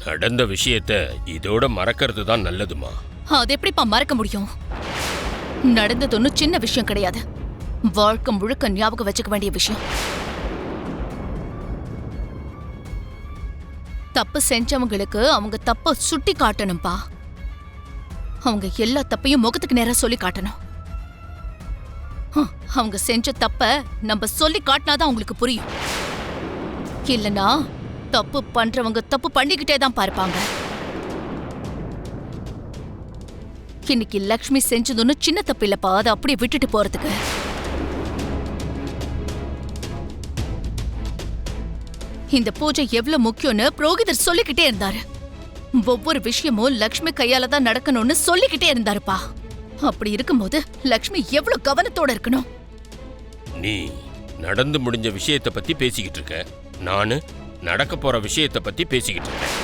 நடந்த விஷயத்த இதோட மறக்கிறது தான் நல்லதுமா. அது எப்படிப்பா மறக்க முடியும்? நடந்தது ஒன்னும் சின்ன விஷயம் கிடையாது. வாழ்க்கை முழுக்க ஞாபகம் வச்சுக்க வேண்டிய விஷயம். தப்பு செஞ்சவங்களுக்கு அவங்க தப்ப சுட்டி காட்டணும்பா. அவங்க எல்லா தப்பையும் முகத்துக்கு நேரா சொல்லி காட்டணும். அவங்க செஞ்ச தப்ப நம்ம சொல்லி காட்டினாதான் அவங்களுக்கு புரியும். இல்லனா தப்பு பண்றவங்க தப்பு பண்ணிக்கிட்டே தான் பார்ப்பாங்க. இன்னைக்கு லக்ஷ்மி செஞ்சதுன்னு சின்ன தப்பு இல்லப்பா, அதை அப்படியே விட்டுட்டு போறதுக்கு. இந்த பூஜை எவ்வளவு முக்கியம்னு புரோகிதர் சொல்லிக்கிட்டே இருந்தாரு. ஒவ்வொரு விஷயமும் லக்ஷ்மி கையால தான் நடக்கணும்னு சொல்லிக்கிட்டே இருந்தாருப்பா. அப்படி இருக்கும்போது லக்ஷ்மி எவ்வளவு கவனத்தோட இருக்கணும். நீ நடந்து முடிஞ்ச விஷயத்த பத்தி பேசிக்கிட்டு இருக்க, நானு நடக்க போற விஷயத்த பத்தி பேசிக்கிட்டு இருக்கேன்.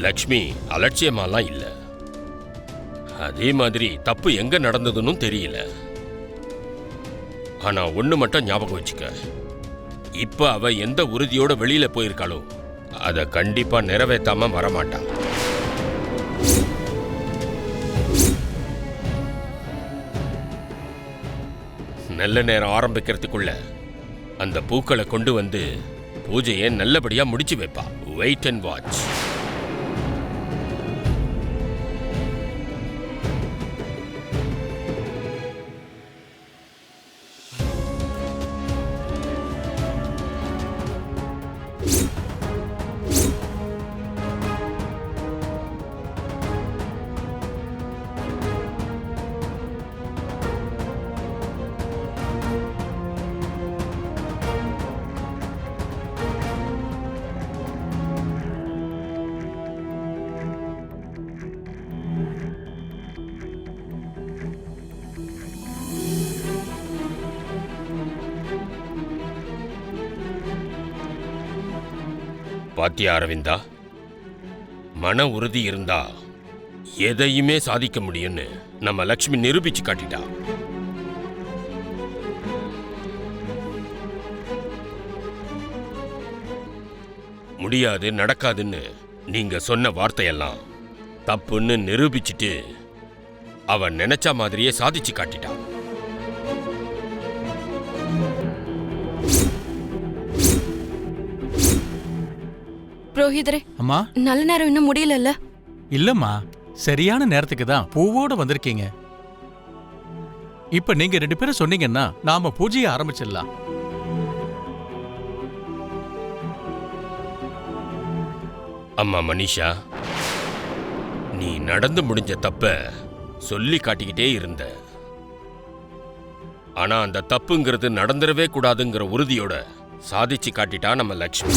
லக்ஷ்மி அலட்சியமாலாம் இல்ல. அதே மாதிரி தப்பு எங்க நடந்ததுன்னு தெரியல. ஆனா ஒண்ணு மட்டும் ஞாபகம் வச்சுக்க, இப்ப அவ எந்த உறுதியோட வெளியில போயிருக்காளோ அத கண்டிப்பா நிறைவேற்றாம வரமாட்டா. நல்ல நேரம் ஆரம்பிக்கிறதுக்குள்ள அந்த பூக்களை கொண்டு வந்து பூஜையை நல்லபடியா முடிச்சு வைப்பா. Wait and watch. பாத்தியா அரவிந்தா, மன உறுதி இருந்தா எதையுமே சாதிக்க முடியும்னு நம்ம லக்ஷ்மி நிரூபிச்சு காட்டிட்டா. முடியாது நடக்காதுன்னு நீங்க சொன்ன வார்த்தையெல்லாம் தப்புன்னு நிரூபிச்சுட்டு அவன் நினைச்ச மாதிரியே சாதிச்சு காட்டிட்டான். புரோகிதரே, அம்மா, நல்ல நேரம் இன்னும் முடியலல்ல? இல்லம்மா, சரியான நேரத்துக்கு தான் பூவோட வந்திருக்கீங்க. இப்ப நீங்க 2 பேரும் சொன்னீங்கன்னா நாம பூஜையை ஆரம்பிச்சிடலாம். அம்மா மனிஷா, நீ நடந்து முடிஞ்ச தப்ப சொல்லி காட்டிக்கிட்டே இருந்த. ஆனா அந்த தப்புங்கிறது நடந்துடவே கூடாதுங்கிற உறுதியோட சாதிச்சு காட்டிட்டா நம்ம லக்ஷ்மி.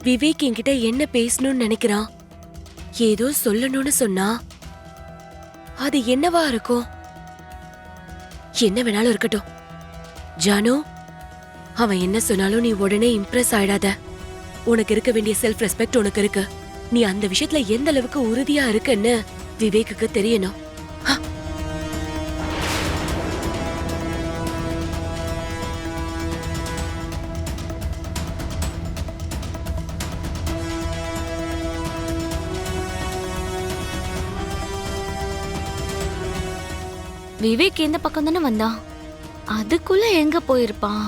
விவேக் என்கிட்ட என்ன பேசணும்னு நினைக்கிறான், ஏதோ சொல்லணும்னு சொன்னா அது என்னவா இருக்கும்? என்ன வேணாலும் இருக்கட்டும். ஜானு, அவன் என்ன சொன்னாலும் நீ உடனே இம்ப்ரெஸ் ஆயிடாத. உனக்கு இருக்க வேண்டிய செல்ஃப் ரெஸ்பெக்ட் உனக்கு இருக்கு. நீ அந்த விஷயத்துல எந்த அளவுக்கு உறுதியா இருக்குன்னு விவேக்குக்கு தெரியணும். விவேக் எந்த பக்கம் தானே வந்தான், அதுக்குள்ள எங்க போயிருப்பான்?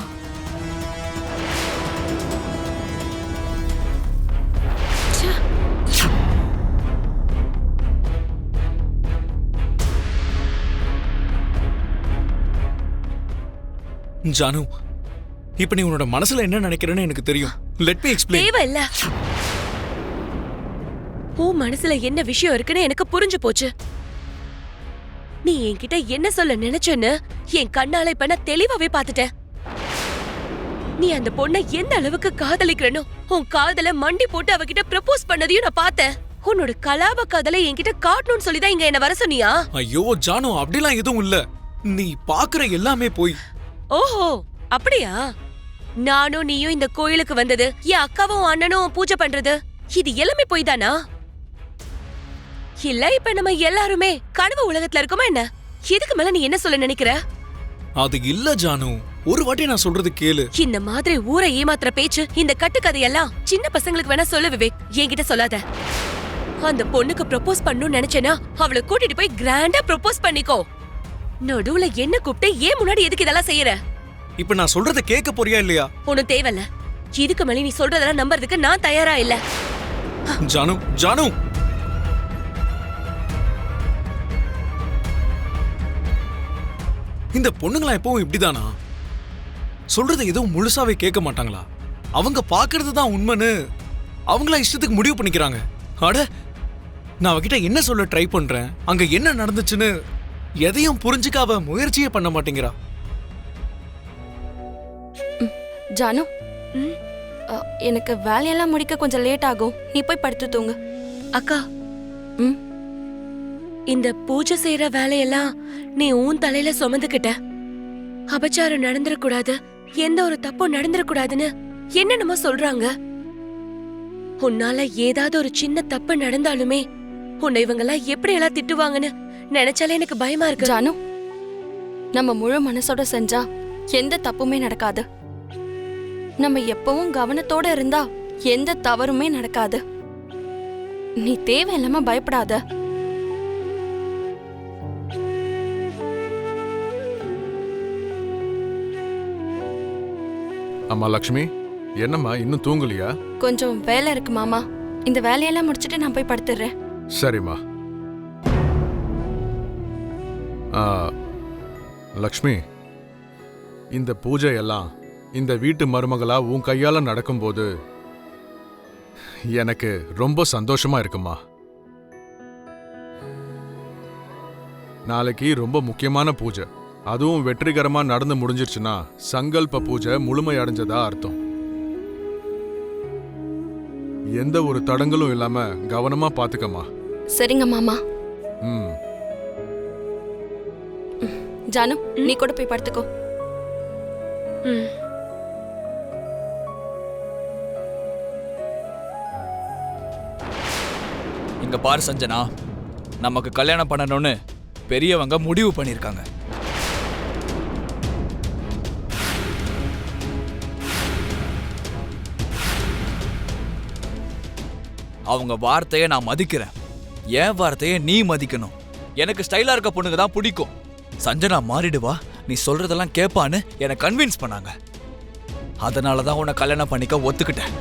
ஜானு, இப்ப நீ உன்னோட மனசுல என்ன நினைக்கிறேன்னு எனக்கு தெரியும். Let me explain. தேவையில்ல. உன் மனசுல என்ன விஷயம் இருக்குன்னு எனக்கு புரிஞ்சு போச்சு. நீ என்கிட்ட என்ன சொல்ல நினைச்சேன்னு என் கண்ணால இப்ப நான் தெளிவாவே பாத்துட்டேன். நீ அந்த பொண்ணை எந்த அளவுக்கு காதலிக்கிறனோ உன் காதல மண்டி போட்டு அவகிட்ட ப்ரப்போஸ் பண்ணதையும் நான் பார்த்தேன். உன்னோட கலாப காதலை என்கிட்ட காட்டணும்னு சொல்லிதான் இங்க என்ன வர சொன்னியா? ஐயோ ஜானு, அப்படிலாம் எதுவும் இல்ல. நீ பாக்குற எல்லாமே போய். ஓஹோ, அப்படியா? நானும் நீயும் இந்த கோயிலுக்கு வந்தது, என் அக்காவும் அண்ணனும் பூஜை பண்றது இது எல்லாமே போய் தானா? இல்ல இப்ப நம்ம எல்லாருமே கனவு உலகத்துல இருக்கோமா என்ன? இதுக்கு மேல நீ என்ன சொல்ல நினைக்கிற? அது இல்ல ஜானு, ஒரு வாட்டி நான் சொல்றது கேளு. இந்த மாதிரி ஊரை ஏமாத்துற பேச்சு, இந்த கட்டுக்கதையெல்லாம் சின்ன பசங்களுக்கு வேணா சொல்ல விவேக், என்கிட்ட சொல்லாத. அந்த பொண்ணுக்கு ப்ரொபோஸ் பண்ணணும்னு நினைச்சேனா அவளை கூட்டிட்டு போய் கிராண்டா ப்ரொபோஸ் பண்ணிக்கோ. நடுவுல என்ன கூப்பிட்டு ஏன் முன்னாடி எதுக்கு இதெல்லாம் செய்யற? இப்ப நான் சொல்றத கேட்க போறியா இல்லையா? உனக்கு தேவையில்ல. இதுக்கு மேல நீ சொல்றதெல்லாம் நம்புறதுக்கு நான் தயாரா இல்ல. ஜானு, ஜானு, இந்த பொண்ணுங்களா எப்பவும் இப்படிதானா? சொல்றது எதுவும் முழுசாவே கேட்க மாட்டாங்களா? அவங்க பாக்குறது தான் உண்மைன்னு அவங்களா இஷ்டத்துக்கு முடிவு பண்ணிக்கிறாங்க. அட, நான் அவகிட்ட என்ன சொல்ல ட்ரை பண்றேன், அங்க என்ன நடந்துச்சுன்னு எதையும் புரிஞ்சுக்க அவ முயற்சியே பண்ண மாட்டேங்கிறா. ஜானு, எனக்கு வேலையெல்லாம் முடிக்க கொஞ்சம் லேட் ஆகும். நீ போய் படுத்து தூங்கு. அக்கா, இந்த பூஜை செய்யற வேலையெல்லாம் நீ உன் தலையில சுமந்துக்கிட்ட. அபச்சாரம் நடந்துடக்கூடாது, எந்த ஒரு தப்பும் நடந்துடக்கூடாதுன்னு என்னென்னமோ சொல்றாங்க. உன்னால ஏதாவது ஒரு சின்ன தப்பு நடந்தாலுமே உன்னை இவங்கெல்லாம் எப்படி எல்லாம் திட்டுவாங்கன்னு நினைச்சாலே எனக்கு பயமா இருக்கு. ஜானு, நம்ம முழு மனசோட செஞ்சா எந்த தப்புமே நடக்காது. நம்ம எப்பவும் கவனத்தோட இருந்தா எந்த தவறுமே நடக்காது. நீ தேவையில்லாம பயப்படாத. அம்மா லக்ஷ்மி, என்னம்மா இன்னும் தூங்கலையா? கொஞ்சம் வேலை இருக்கு மாமா. இந்த வேலையெல்லாம் முடிச்சிட்டு நான் போய் படுத்துடுறேன். சரிம்மா. லக்ஷ்மி, இந்த பூஜை எல்லாம் இந்த வீட்டு மருமகளா உன் கையால நடக்கும்போது எனக்கு ரொம்ப சந்தோஷமா இருக்குமா. நாளைக்கு ரொம்ப முக்கியமான பூஜை, அதுவும் வெற்றிகரமா நடந்து முடிஞ்சிருச்சுன்னா சங்கல்ப பூஜை முழுமை அடைஞ்சதா அர்த்தம். எந்த ஒரு தடங்களும் இல்லாம கவனமா பாத்துக்கமா. சரிங்க மாமா. ம். ஜானு, நீ கூட போய் படுத்துக்கோ. இங்க பாரு சஞ்சனா, நமக்கு கல்யாணம் பண்ணணும்னு பெரியவங்க முடிவு பண்ணிருக்காங்க. அவங்க வார்த்தையை நான் மதிக்கிறேன், என் வார்த்தையை நீ மதிக்கணும். எனக்கு ஸ்டைலா இருக்க பொண்ணுங்க தான் பிடிக்கும். சஞ்சனா மாறிடுவா, நீ சொல்றதெல்லாம் கேட்பான்னு என்னை கன்வின்ஸ் பண்ணாங்க. அதனால தான் உன்னை கல்யாணம் பண்ணிக்க ஒத்துக்கிட்டேன்.